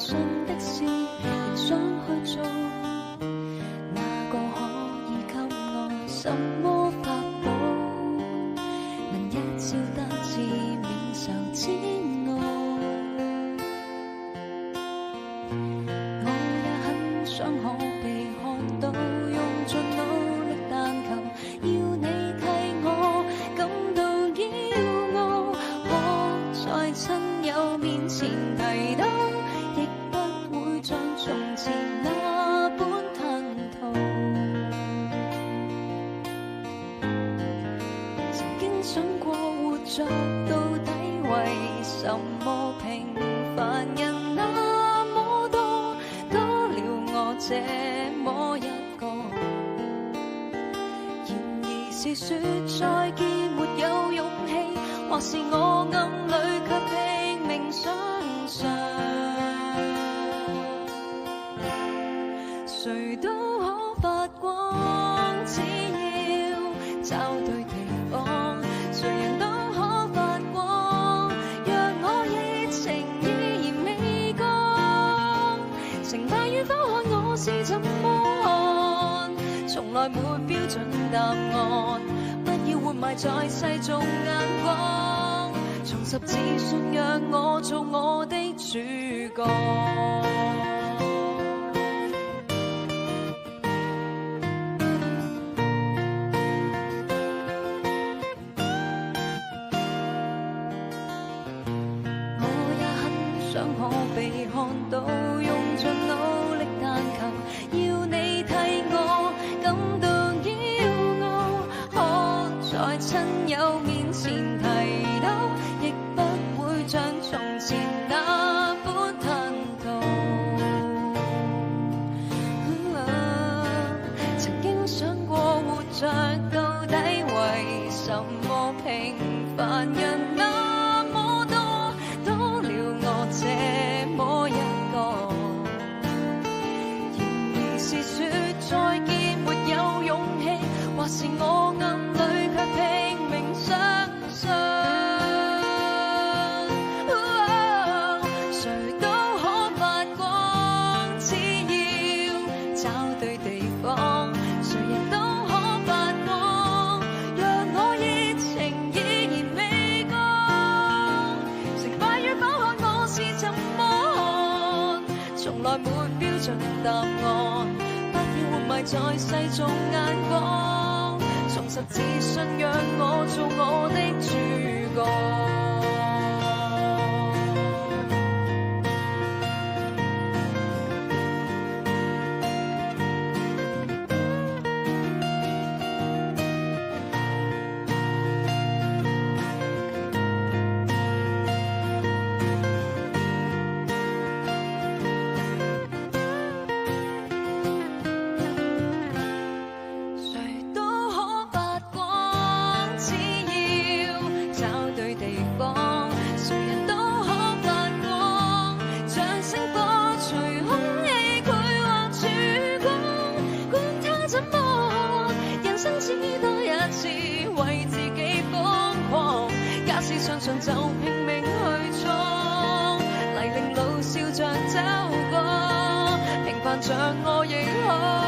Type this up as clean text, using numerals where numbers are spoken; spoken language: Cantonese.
信的事，亦想去做。哪個可以給我什麼法寶，能一朝得志免受煎熬？我也很想可被看到，用盡努力，但求要你替我感到驕傲。可在親友面前提到，亦不會像從前那般吞吐。曾經想過活着到底為什麼，平凡人那麼多，多了我這麼一個。然而是說再見沒有勇氣，或是我暗裏卻拼命想象，誰都可發光，只要找對地方，誰人都可發光。若我熱情依然未降，成敗與否看我是怎麼看，從來沒標準答案，不要活埋在世俗眼光，重拾自信，讓我做我的主角。想可被看到，用盡努力，但求要你替我感到驕傲。可在親友面前提到，亦不會像從前那般吞吐。曾經想過活着到底為什麼，平凡人那麼多，多了我這麼一個。然而是說再見沒有勇氣，或是我暗裏卻拼命相信，誰都可發光，只要找對地方，誰人都可發光。若我熱情依然未降，成敗與否看我是怎麼看，從來沒標準答案，不要活埋在世俗眼光，重拾自信，讓我做我的主角。相信就拼命去闖，泥濘路笑着走過，平凡像我亦可。